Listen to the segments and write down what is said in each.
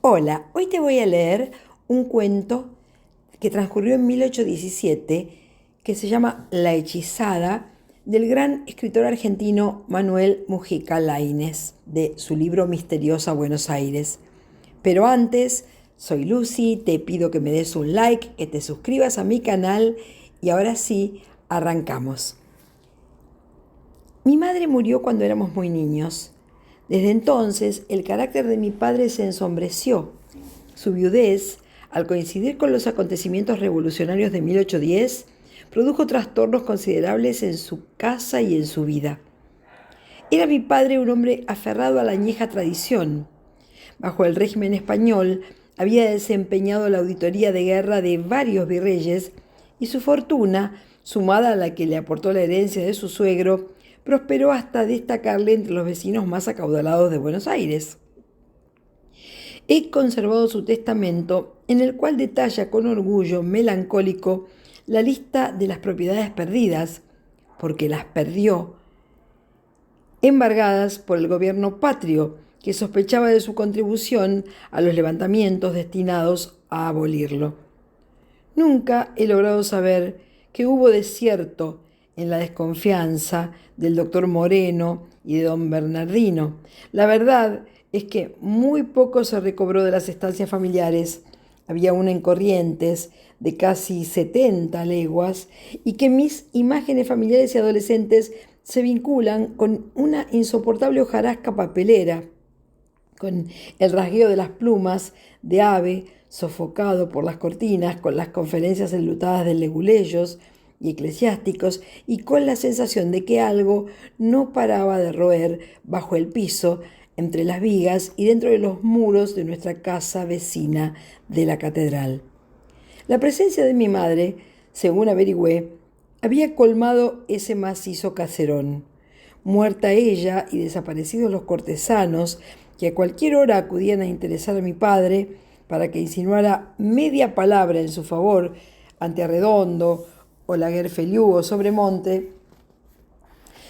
Hola, hoy te voy a leer un cuento que transcurrió en 1817 que se llama La hechizada del gran escritor argentino Manuel Mujica Lainez de su libro Misteriosa Buenos Aires. Pero antes, soy Lucy, te pido que me des un like, que te suscribas a mi canal y ahora sí, arrancamos. Mi madre murió cuando éramos muy niños. Desde entonces, el carácter de mi padre se ensombreció. Su viudez, al coincidir con los acontecimientos revolucionarios de 1810, produjo trastornos considerables en su casa y en su vida. Era mi padre un hombre aferrado a la añeja tradición. Bajo el régimen español, había desempeñado la auditoría de guerra de varios virreyes y su fortuna, sumada a la que le aportó la herencia de su suegro, prosperó hasta destacarle entre los vecinos más acaudalados de Buenos Aires. He conservado su testamento, en el cual detalla con orgullo melancólico la lista de las propiedades perdidas, porque las perdió, embargadas por el gobierno patrio, que sospechaba de su contribución a los levantamientos destinados a abolirlo. Nunca he logrado saber que hubo de cierto en la desconfianza del doctor Moreno y de don Bernardino. La verdad es que muy poco se recobró de las estancias familiares. Había una en Corrientes de casi 70 leguas y que mis imágenes familiares y adolescentes se vinculan con una insoportable hojarasca papelera, con el rasgueo de las plumas de ave sofocado por las cortinas, con las conferencias enlutadas de leguleyos y eclesiásticos y con la sensación de que algo no paraba de roer bajo el piso, entre las vigas y dentro de los muros de nuestra casa vecina de la catedral. La presencia de mi madre, según averigüé, había colmado ese macizo caserón. Muerta ella y desaparecidos los cortesanos que a cualquier hora acudían a interesar a mi padre para que insinuara media palabra en su favor ante Arredondo o Laguerfeliú o Sobremonte,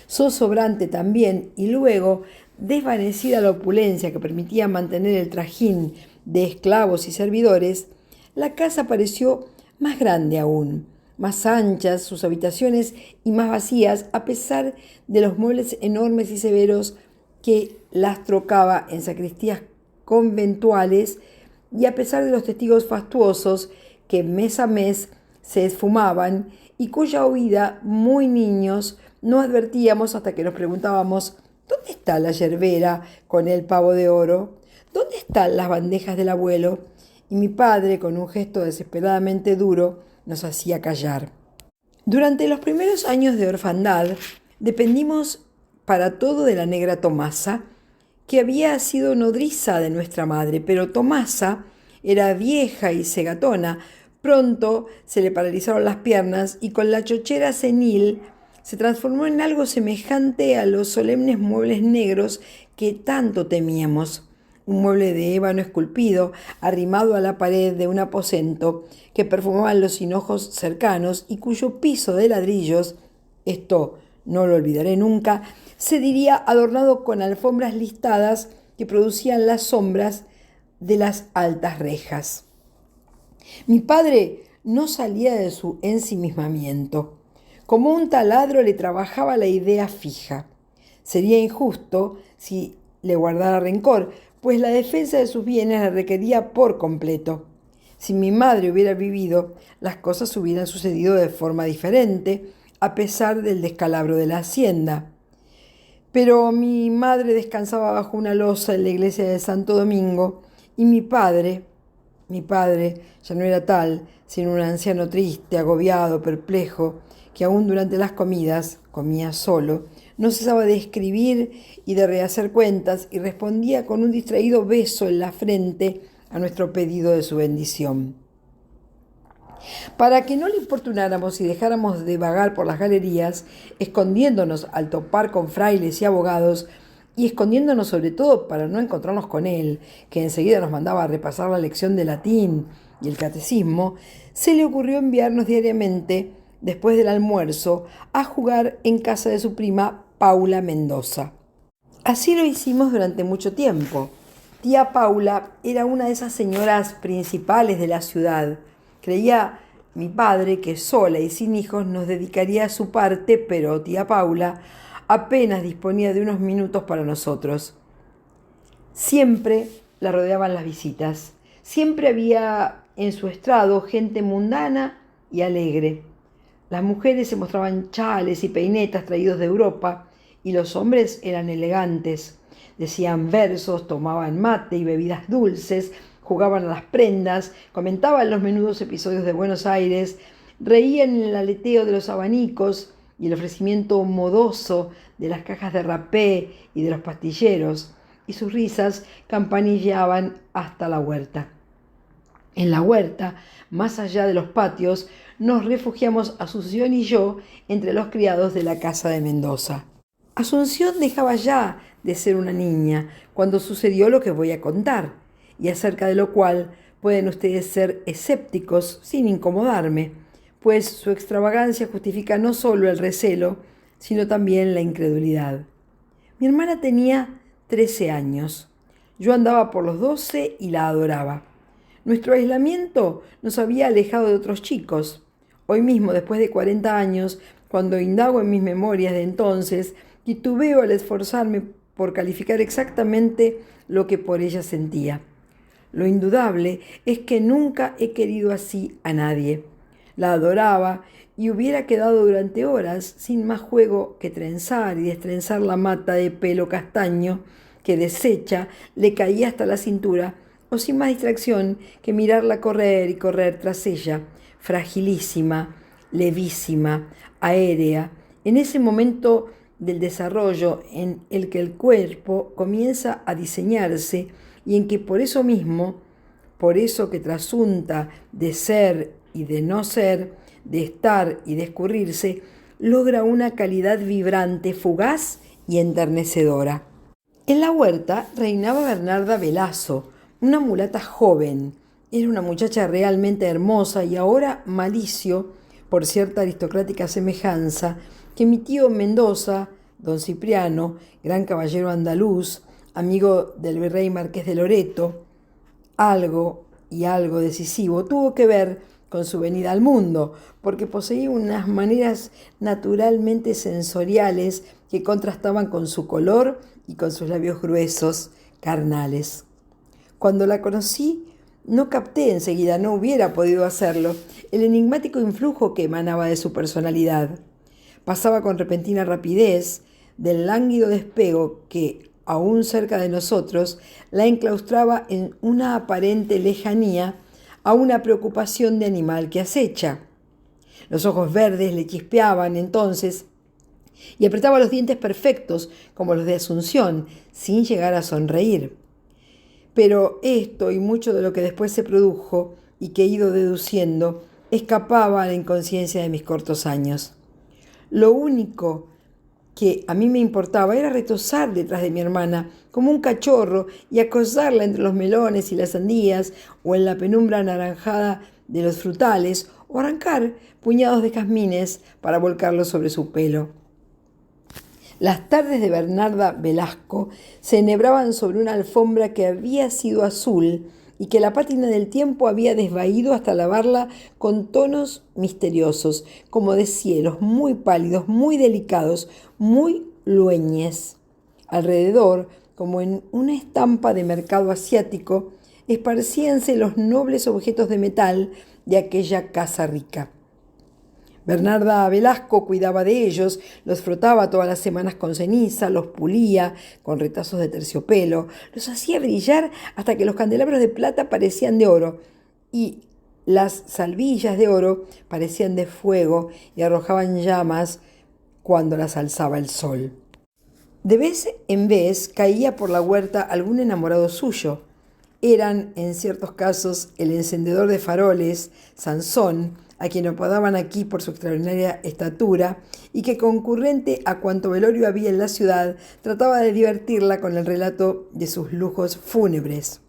zozobrante también, y luego, desvanecida la opulencia que permitía mantener el trajín de esclavos y servidores, la casa pareció más grande aún, más anchas sus habitaciones y más vacías, a pesar de los muebles enormes y severos que las trocaba en sacristías conventuales y a pesar de los testigos fastuosos que mes a mes se esfumaban y cuya oída, muy niños, no advertíamos hasta que nos preguntábamos: ¿dónde está la yerbera con el pavo de oro? ¿Dónde están las bandejas del abuelo? Y mi padre, con un gesto desesperadamente duro, nos hacía callar. Durante los primeros años de orfandad, dependimos para todo de la negra Tomasa, que había sido nodriza de nuestra madre, pero Tomasa era vieja y cegatona. Pronto se le paralizaron las piernas y con la chochera senil se transformó en algo semejante a los solemnes muebles negros que tanto temíamos. Un mueble de ébano esculpido, arrimado a la pared de un aposento que perfumaban los hinojos cercanos y cuyo piso de ladrillos, esto no lo olvidaré nunca, se diría adornado con alfombras listadas que producían las sombras de las altas rejas. Mi padre no salía de su ensimismamiento. Como un taladro le trabajaba la idea fija. Sería injusto si le guardara rencor, pues la defensa de sus bienes la requería por completo. Si mi madre hubiera vivido, las cosas hubieran sucedido de forma diferente, a pesar del descalabro de la hacienda. Pero mi madre descansaba bajo una losa en la iglesia de Santo Domingo y mi padre ya no era tal, sino un anciano triste, agobiado, perplejo, que aún durante las comidas, comía solo, no cesaba de escribir y de rehacer cuentas y respondía con un distraído beso en la frente a nuestro pedido de su bendición. Para que no le importunáramos y dejáramos de vagar por las galerías, escondiéndonos al topar con frailes y abogados, y escondiéndonos sobre todo para no encontrarnos con él, que enseguida nos mandaba a repasar la lección de latín y el catecismo, se le ocurrió enviarnos diariamente, después del almuerzo, a jugar en casa de su prima Paula Mendoza. Así lo hicimos durante mucho tiempo. Tía Paula era una de esas señoras principales de la ciudad. Creía mi padre que sola y sin hijos nos dedicaría a su parte, pero tía Paula apenas disponía de unos minutos para nosotros. Siempre la rodeaban las visitas. Siempre había en su estrado gente mundana y alegre. Las mujeres se mostraban chales y peinetas traídos de Europa y los hombres eran elegantes. Decían versos, tomaban mate y bebidas dulces, jugaban a las prendas, comentaban los menudos episodios de Buenos Aires, reían en el aleteo de los abanicos y el ofrecimiento modoso de las cajas de rapé y de los pastilleros, y sus risas campanillaban hasta la huerta. En la huerta, más allá de los patios, nos refugiamos Asunción y yo entre los criados de la casa de Mendoza. Asunción dejaba ya de ser una niña cuando sucedió lo que voy a contar, y acerca de lo cual pueden ustedes ser escépticos sin incomodarme, pues su extravagancia justifica no solo el recelo, sino también la incredulidad. Mi hermana tenía 13 años. Yo andaba por los 12 y la adoraba. Nuestro aislamiento nos había alejado de otros chicos. Hoy mismo, después de 40 años, cuando indago en mis memorias de entonces, titubeo al esforzarme por calificar exactamente lo que por ella sentía. Lo indudable es que nunca he querido así a nadie. La adoraba y hubiera quedado durante horas sin más juego que trenzar y destrenzar la mata de pelo castaño que deshecha le caía hasta la cintura, o sin más distracción que mirarla correr y correr tras ella, fragilísima, levísima, aérea, en ese momento del desarrollo en el que el cuerpo comienza a diseñarse y en que por eso mismo, por eso que trasunta de ser y de no ser, de estar y de escurrirse, logra una calidad vibrante, fugaz y enternecedora. En la huerta reinaba Bernarda Velasco, una mulata joven. Era una muchacha realmente hermosa y ahora malicio, por cierta aristocrática semejanza, que mi tío Mendoza, don Cipriano, gran caballero andaluz, amigo del virrey Marqués de Loreto, algo decisivo tuvo que ver con su venida al mundo, porque poseía unas maneras naturalmente sensoriales que contrastaban con su color y con sus labios gruesos, carnales. Cuando la conocí, no capté enseguida, no hubiera podido hacerlo, el enigmático influjo que emanaba de su personalidad. Pasaba con repentina rapidez del lánguido despego que, aún cerca de nosotros, la enclaustraba en una aparente lejanía a una preocupación de animal que acecha. Los ojos verdes le chispeaban entonces y apretaba los dientes perfectos como los de Asunción, sin llegar a sonreír. Pero esto y mucho de lo que después se produjo y que he ido deduciendo escapaba a la inconsciencia de mis cortos años. Lo único que a mí me importaba era retozar detrás de mi hermana como un cachorro y acosarla entre los melones y las sandías o en la penumbra anaranjada de los frutales o arrancar puñados de jazmines para volcarlos sobre su pelo. Las tardes de Bernarda Velasco se enhebraban sobre una alfombra que había sido azul y que la pátina del tiempo había desvaído hasta lavarla con tonos misteriosos, como de cielos muy pálidos, muy delicados, muy lueñes. Alrededor, como en una estampa de mercado asiático, esparcíanse los nobles objetos de metal de aquella casa rica. Bernarda Velasco cuidaba de ellos, los frotaba todas las semanas con ceniza, los pulía con retazos de terciopelo, los hacía brillar hasta que los candelabros de plata parecían de oro y las salvillas de oro parecían de fuego y arrojaban llamas cuando las alzaba el sol. De vez en vez caía por la huerta algún enamorado suyo. Eran, en ciertos casos, el encendedor de faroles, Sansón, a quien apodaban aquí por su extraordinaria estatura, y que, concurrente a cuanto velorio había en la ciudad, trataba de divertirla con el relato de sus lujos fúnebres.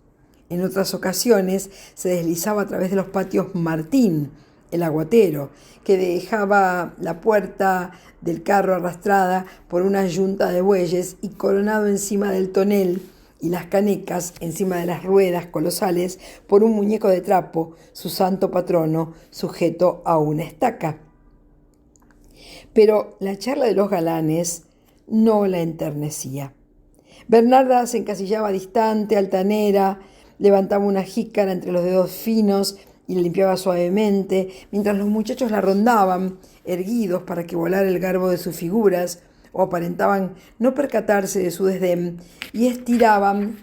En otras ocasiones se deslizaba a través de los patios Martín, el aguatero, que dejaba la puerta del carro arrastrada por una yunta de bueyes y coronado encima del tonel, y las canecas encima de las ruedas colosales por un muñeco de trapo, su santo patrono, sujeto a una estaca. Pero la charla de los galanes no la enternecía. Bernarda se encasillaba distante, altanera, levantaba una jícara entre los dedos finos y la limpiaba suavemente, mientras los muchachos la rondaban, erguidos para que volara el garbo de sus figuras, o aparentaban no percatarse de su desdén, y estiraban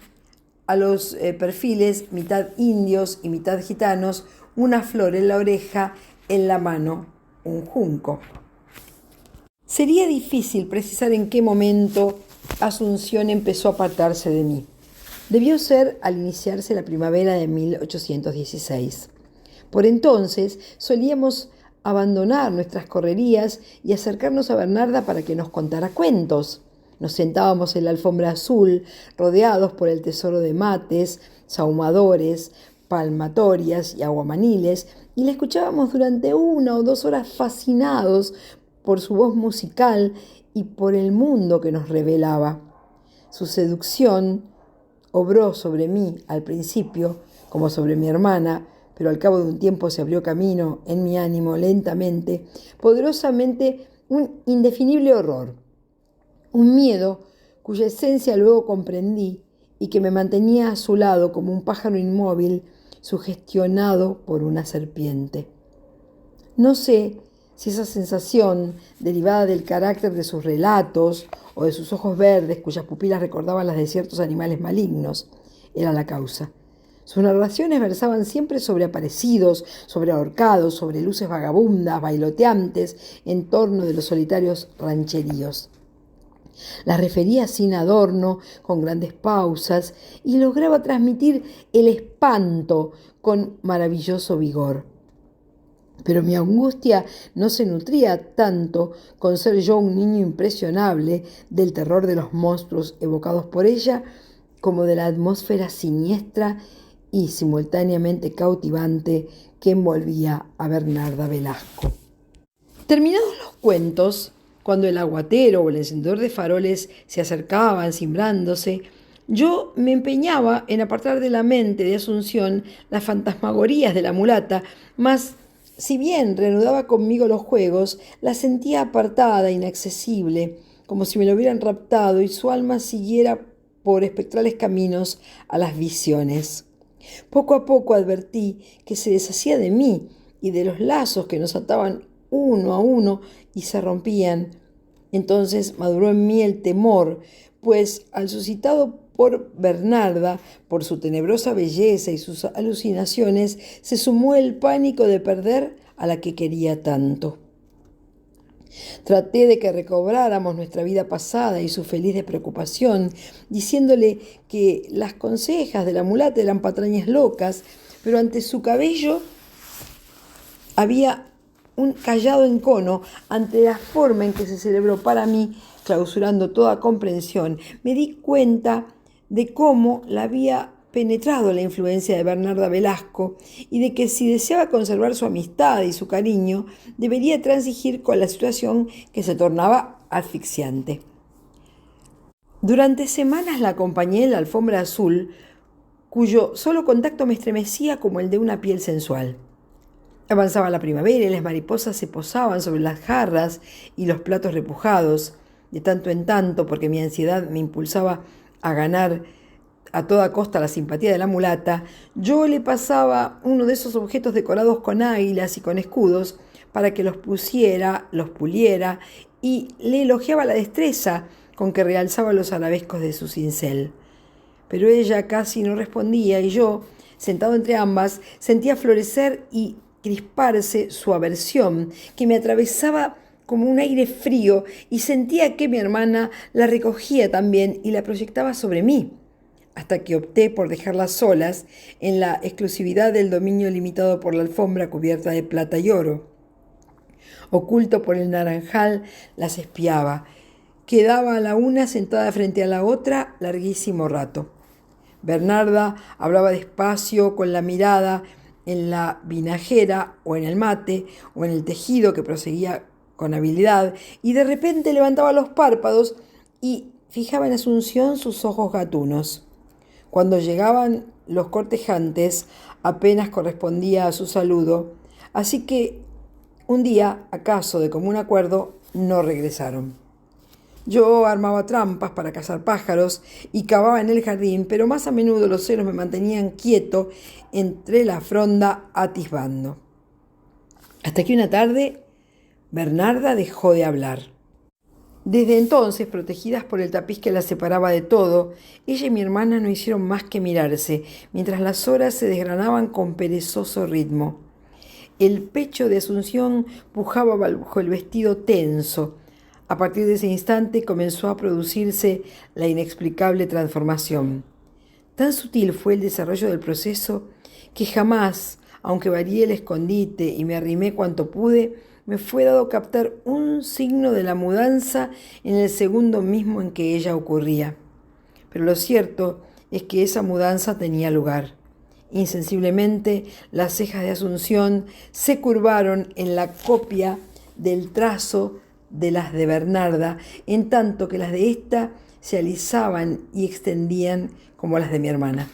a los perfiles, mitad indios y mitad gitanos, una flor en la oreja, en la mano un junco. Sería difícil precisar en qué momento Asunción empezó a apartarse de mí. Debió ser al iniciarse la primavera de 1816. Por entonces solíamos abandonar nuestras correrías y acercarnos a Bernarda para que nos contara cuentos. Nos sentábamos en la alfombra azul, rodeados por el tesoro de mates, sahumadores, palmatorias y aguamaniles, y la escuchábamos durante 1 o 2 horas fascinados por su voz musical y por el mundo que nos revelaba. Su seducción obró sobre mí al principio, como sobre mi hermana, pero al cabo de un tiempo se abrió camino en mi ánimo lentamente, poderosamente, un indefinible horror, un miedo cuya esencia luego comprendí y que me mantenía a su lado como un pájaro inmóvil sugestionado por una serpiente. No sé si esa sensación, derivada del carácter de sus relatos o de sus ojos verdes, cuyas pupilas recordaban las de ciertos animales malignos, era la causa. Sus narraciones versaban siempre sobre aparecidos, sobre ahorcados, sobre luces vagabundas, bailoteantes, en torno de los solitarios rancheríos. Las refería sin adorno, con grandes pausas, y lograba transmitir el espanto con maravilloso vigor. Pero mi angustia no se nutría tanto con ser yo un niño impresionable del terror de los monstruos evocados por ella, como de la atmósfera siniestra y simultáneamente cautivante que envolvía a Bernarda Velasco. Terminados los cuentos, cuando el aguatero o el encendedor de faroles se acercaban cimbrándose, yo me empeñaba en apartar de la mente de Asunción las fantasmagorías de la mulata, mas si bien reanudaba conmigo los juegos, la sentía apartada, inaccesible, como si me lo hubieran raptado y su alma siguiera por espectrales caminos a las visiones. Poco a poco advertí que se deshacía de mí y de los lazos que nos ataban uno a uno y se rompían. Entonces maduró en mí el temor, pues al suscitado por Bernarda, por su tenebrosa belleza y sus alucinaciones, se sumó el pánico de perder a la que quería tanto. Traté de que recobráramos nuestra vida pasada y su feliz despreocupación, diciéndole que las consejas de la mulata eran patrañas locas, pero ante su cabello había un callado encono ante la forma en que se celebró para mí, clausurando toda comprensión. Me di cuenta de cómo la había penetrado la influencia de Bernarda Velasco y de que si deseaba conservar su amistad y su cariño, debería transigir con la situación que se tornaba asfixiante. Durante semanas la acompañé en la alfombra azul, cuyo solo contacto me estremecía como el de una piel sensual. Avanzaba la primavera y las mariposas se posaban sobre las jarras y los platos repujados. De tanto en tanto, porque mi ansiedad me impulsaba a ganar a toda costa la simpatía de la mulata, yo le pasaba uno de esos objetos decorados con águilas y con escudos para que los pusiera, los puliera, y le elogiaba la destreza con que realzaba los arabescos de su cincel. Pero ella casi no respondía y yo, sentado entre ambas, sentía florecer y crisparse su aversión, que me atravesaba como un aire frío, y sentía que mi hermana la recogía también y la proyectaba sobre mí, hasta que opté por dejarlas solas en la exclusividad del dominio limitado por la alfombra cubierta de plata y oro. Oculto por el naranjal, las espiaba. Quedaba la una sentada frente a la otra larguísimo rato. Bernarda hablaba despacio, con la mirada en la vinajera o en el mate o en el tejido que proseguía con habilidad, y de repente levantaba los párpados y fijaba en Asunción sus ojos gatunos. Cuando llegaban los cortejantes, apenas correspondía a su saludo, así que un día, acaso de común acuerdo, no regresaron. Yo armaba trampas para cazar pájaros y cavaba en el jardín, pero más a menudo los celos me mantenían quieto entre la fronda atisbando. Hasta que una tarde Bernarda dejó de hablar. Desde entonces, protegidas por el tapiz que las separaba de todo, ella y mi hermana no hicieron más que mirarse, mientras las horas se desgranaban con perezoso ritmo. El pecho de Asunción pujaba bajo el vestido tenso. A partir de ese instante comenzó a producirse la inexplicable transformación. Tan sutil fue el desarrollo del proceso que jamás, aunque varié el escondite y me arrimé cuanto pude, me fue dado captar un signo de la mudanza en el segundo mismo en que ella ocurría. Pero lo cierto es que esa mudanza tenía lugar. Insensiblemente, las cejas de Asunción se curvaron en la copia del trazo de las de Bernarda, en tanto que las de ésta se alisaban y extendían como las de mi hermana.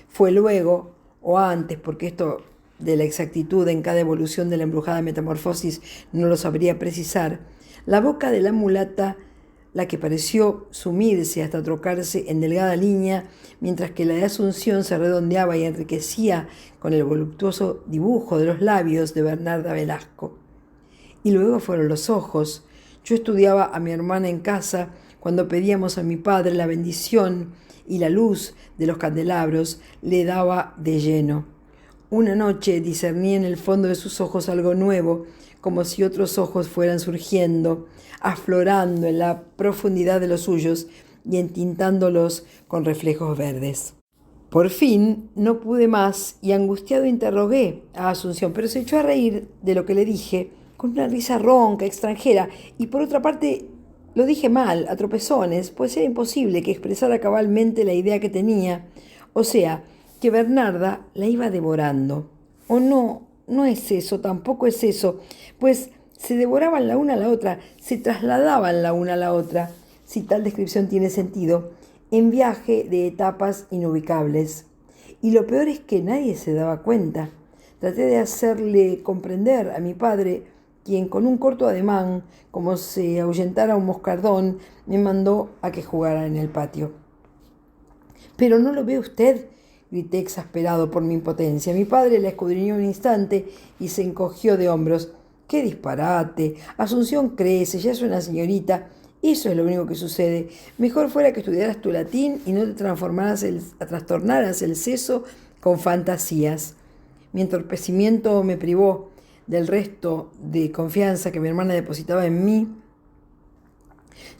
Fue luego, o antes, porque esto de la exactitud en cada evolución de la embrujada metamorfosis no lo sabría precisar, la boca de la mulata, la que pareció sumirse hasta trocarse en delgada línea, mientras que la de Asunción se redondeaba y enriquecía con el voluptuoso dibujo de los labios de Bernarda Velasco. Y luego fueron los ojos. Yo estudiaba a mi hermana en casa cuando pedíamos a mi padre la bendición y la luz de los candelabros le daba de lleno. Una noche discerní en el fondo de sus ojos algo nuevo, como si otros ojos fueran surgiendo, aflorando en la profundidad de los suyos y entintándolos con reflejos verdes. Por fin no pude más y angustiado interrogué a Asunción, pero se echó a reír de lo que le dije, con una risa ronca, extranjera, y por otra parte lo dije mal, a tropezones, pues era imposible que expresara cabalmente la idea que tenía, o sea, que Bernarda la iba devorando. O no, no es eso, tampoco es eso, pues se devoraban la una a la otra, se trasladaban la una a la otra, si tal descripción tiene sentido, en viaje de etapas inubicables. Y lo peor es que nadie se daba cuenta. Traté de hacerle comprender a mi padre, quien con un corto ademán, como si ahuyentara un moscardón, me mandó a que jugara en el patio. «¿Pero no lo ve usted?», grité exasperado por mi impotencia. Mi padre la escudriñó un instante y se encogió de hombros. «¡Qué disparate! Asunción crece, ya es una señorita. Eso es lo único que sucede. Mejor fuera que estudiaras tu latín y no te trastornaras el seso con fantasías». Mi entorpecimiento me privó del resto de confianza que mi hermana depositaba en mí.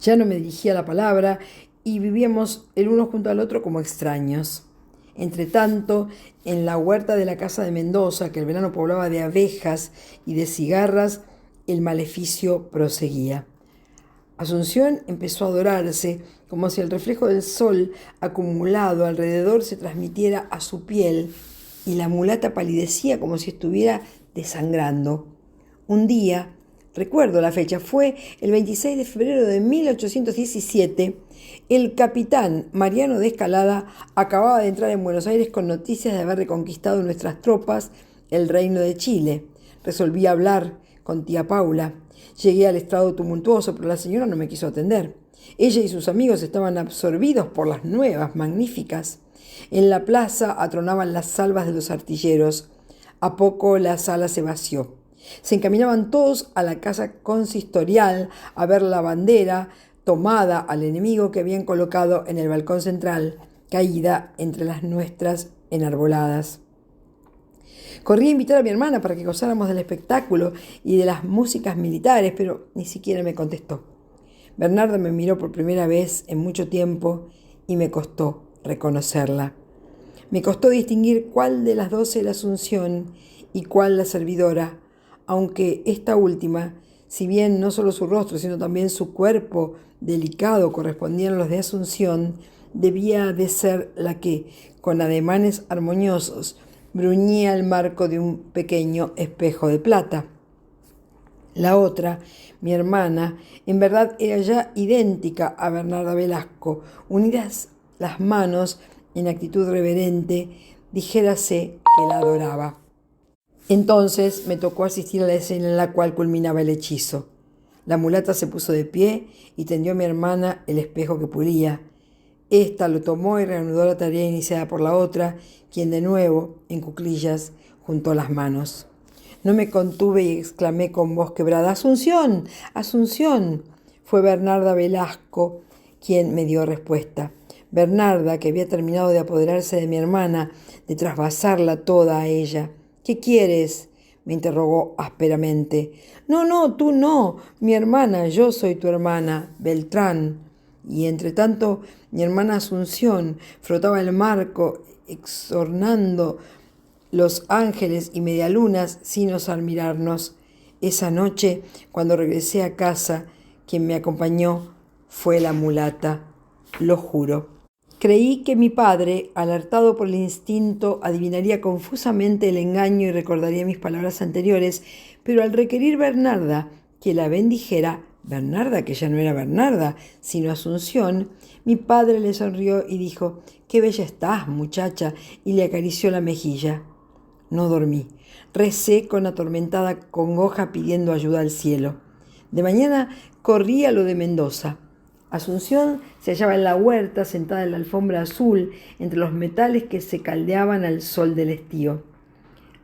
Ya no me dirigía la palabra y vivíamos el uno junto al otro como extraños. Entretanto, en la huerta de la casa de Mendoza, que el verano poblaba de abejas y de cigarras, el maleficio proseguía. Asunción empezó a dorarse, como si el reflejo del sol acumulado alrededor se transmitiera a su piel, y la mulata palidecía como si estuviera desangrando. Un día, recuerdo la fecha, fue el 26 de febrero de 1817, el capitán Mariano de Escalada acababa de entrar en Buenos Aires con noticias de haber reconquistado nuestras tropas el reino de Chile. Resolví hablar con tía Paula. Llegué al estrado tumultuoso, pero la señora no me quiso atender. Ella y sus amigos estaban absorbidos por las nuevas magníficas. En la plaza atronaban las salvas de los artilleros. A poco la sala se vació. Se encaminaban todos a la casa consistorial a ver la bandera tomada al enemigo que habían colocado en el balcón central, caída entre las nuestras enarboladas. Corrí a invitar a mi hermana para que gozáramos del espectáculo y de las músicas militares, pero ni siquiera me contestó. Bernarda me miró por primera vez en mucho tiempo y me costó reconocerla. Me costó distinguir cuál de las dos era Asunción y cuál la servidora, aunque esta última, si bien no solo su rostro, sino también su cuerpo delicado correspondían a los de Asunción, debía de ser la que, con ademanes armoniosos, bruñía el marco de un pequeño espejo de plata. La otra, mi hermana, en verdad era ya idéntica a Bernarda Velasco. Unidas las manos, en actitud reverente, dijérase que la adoraba. Entonces me tocó asistir a la escena en la cual culminaba el hechizo. La mulata se puso de pie y tendió a mi hermana el espejo que pulía. Ésta lo tomó y reanudó la tarea iniciada por la otra, quien de nuevo, en cuclillas, juntó las manos. No me contuve y exclamé con voz quebrada: ¡Asunción! ¡Asunción! Fue Bernarda Velasco quien me dio respuesta. Bernarda, que había terminado de apoderarse de mi hermana, de trasvasarla toda a ella. ¿Qué quieres?, me interrogó ásperamente. No, tú no, mi hermana, yo soy tu hermana, Beltrán. Y entre tanto, mi hermana Asunción frotaba el marco, exornando los ángeles y medialunas sin osar mirarnos. Esa noche, cuando regresé a casa, quien me acompañó fue la mulata, lo juro. Creí que mi padre, alertado por el instinto, adivinaría confusamente el engaño y recordaría mis palabras anteriores, pero al requerir Bernarda que la bendijera, Bernarda, que ya no era Bernarda, sino Asunción, mi padre le sonrió y dijo: «¡Qué bella estás, muchacha!», y le acarició la mejilla. No dormí. Recé con atormentada congoja pidiendo ayuda al cielo. De mañana corrí a lo de Mendoza. Asunción se hallaba en la huerta, sentada en la alfombra azul, entre los metales que se caldeaban al sol del estío.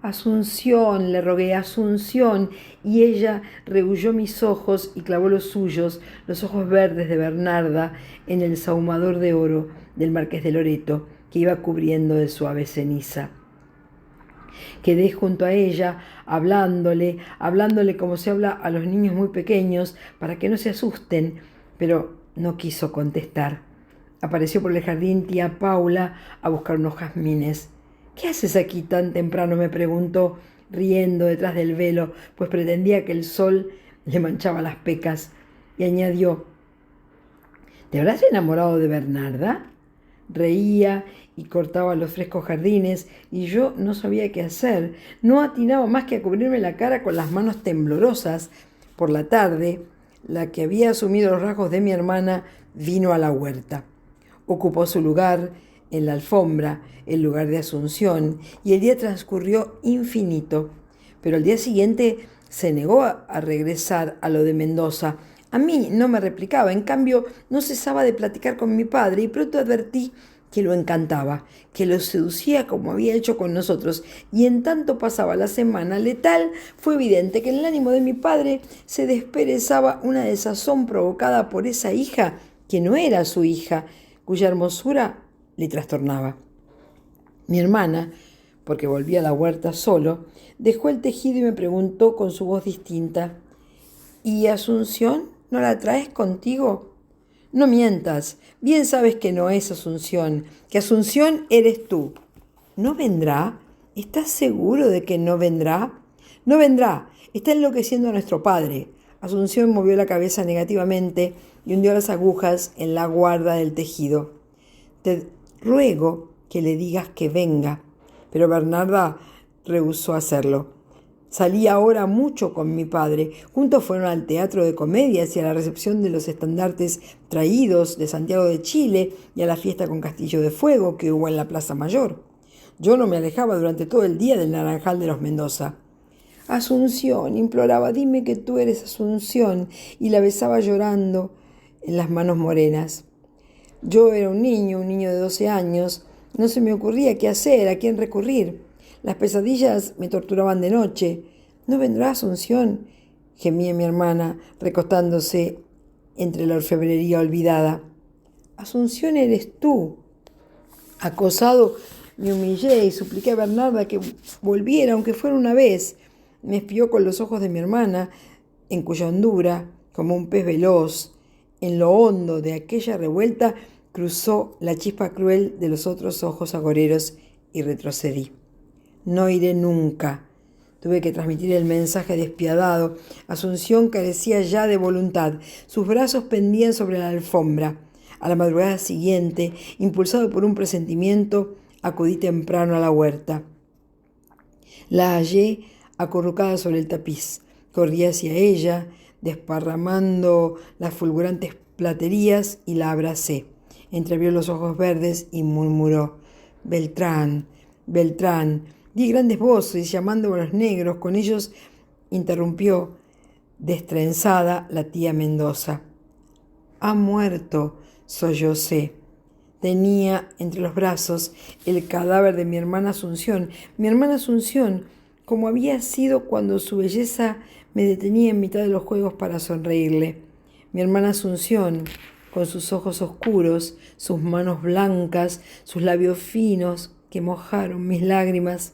«Asunción», le rogué, «Asunción», y ella rehuyó mis ojos y clavó los suyos, los ojos verdes de Bernarda, en el sahumador de oro del Marqués de Loreto, que iba cubriendo de suave ceniza. Quedé junto a ella, hablándole como se habla a los niños muy pequeños, para que no se asusten, pero no quiso contestar. Apareció por el jardín tía Paula a buscar unos jazmines. «¿Qué haces aquí tan temprano?», me preguntó, riendo detrás del velo, pues pretendía que el sol le manchaba las pecas, y añadió: «¿Te habrás enamorado de Bernarda?». Reía y cortaba los frescos jardines, y yo no sabía qué hacer. No atinaba más que a cubrirme la cara con las manos temblorosas. Por la tarde, la que había asumido los rasgos de mi hermana vino a la huerta. Ocupó su lugar en la alfombra, el lugar de Asunción, y el día transcurrió infinito. Pero al día siguiente se negó a regresar a lo de Mendoza. A mí no me replicaba, en cambio no cesaba de platicar con mi padre, y pronto advertí que lo encantaba, que lo seducía como había hecho con nosotros, y en tanto pasaba la semana letal, fue evidente que en el ánimo de mi padre se desperezaba una desazón provocada por esa hija que no era su hija, cuya hermosura le trastornaba. Mi hermana, porque volvía a la huerta solo, dejó el tejido y me preguntó con su voz distinta: «¿Y Asunción no la traes contigo?». «No mientas, bien sabes que no es Asunción, que Asunción eres tú». «¿No vendrá? ¿Estás seguro de que no vendrá?». «No vendrá, está enloqueciendo a nuestro padre». Asunción movió la cabeza negativamente y hundió las agujas en la guarda del tejido. «Te ruego que le digas que venga». Pero Bernarda rehusó hacerlo. Salí ahora mucho con mi padre. Juntos fueron al teatro de comedias y a la recepción de los estandartes traídos de Santiago de Chile y a la fiesta con Castillo de Fuego que hubo en la Plaza Mayor. Yo no me alejaba durante todo el día del Naranjal de los Mendoza. «Asunción», imploraba, «dime que tú eres Asunción», y la besaba llorando en las manos morenas. Yo era un niño de 12 años. No se me ocurría qué hacer, a quién recurrir. Las pesadillas me torturaban de noche. «¿No vendrá Asunción?», gemía mi hermana, recostándose entre la orfebrería olvidada. «Asunción eres tú». Acosado, me humillé y supliqué a Bernarda que volviera, aunque fuera una vez. Me espió con los ojos de mi hermana, en cuya hondura, como un pez veloz, en lo hondo de aquella revuelta, cruzó la chispa cruel de los otros ojos agoreros y retrocedí. «No iré nunca». Tuve que transmitir el mensaje despiadado. Asunción carecía ya de voluntad. Sus brazos pendían sobre la alfombra. A la madrugada siguiente, impulsado por un presentimiento, acudí temprano a la huerta. La hallé acurrucada sobre el tapiz. Corrí hacia ella, desparramando las fulgurantes platerías, y la abracé. Entreabrió los ojos verdes y murmuró: Beltrán, Beltrán. Di grandes voces llamando a los negros. Con ellos interrumpió destrenzada la tía Mendoza. Ha muerto, sollocé. Tenía entre los brazos el cadáver de mi hermana Asunción. Mi hermana Asunción, como había sido cuando su belleza me detenía en mitad de los juegos para sonreírle. Mi hermana Asunción, con sus ojos oscuros, sus manos blancas, sus labios finos que mojaron mis lágrimas.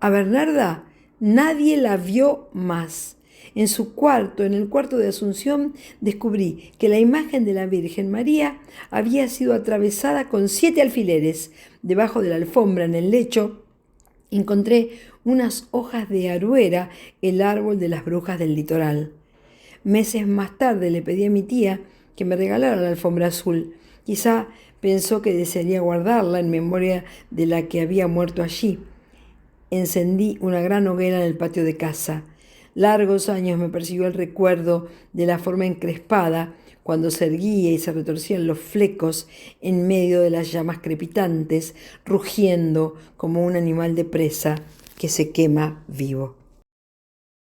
A Bernarda nadie la vio más. En su cuarto, en el cuarto de Asunción, descubrí que la imagen de la Virgen María había sido atravesada con 7 alfileres. Debajo de la alfombra, en el lecho, encontré unas hojas de aruera, el árbol de las brujas del litoral. Meses más tarde le pedí a mi tía que me regalara la alfombra azul. Quizá pensó que desearía guardarla en memoria de la que había muerto allí. Encendí una gran hoguera en el patio de casa. Largos años me persiguió el recuerdo de la forma encrespada cuando se erguía y se retorcían los flecos en medio de las llamas crepitantes, rugiendo como un animal de presa que se quema vivo.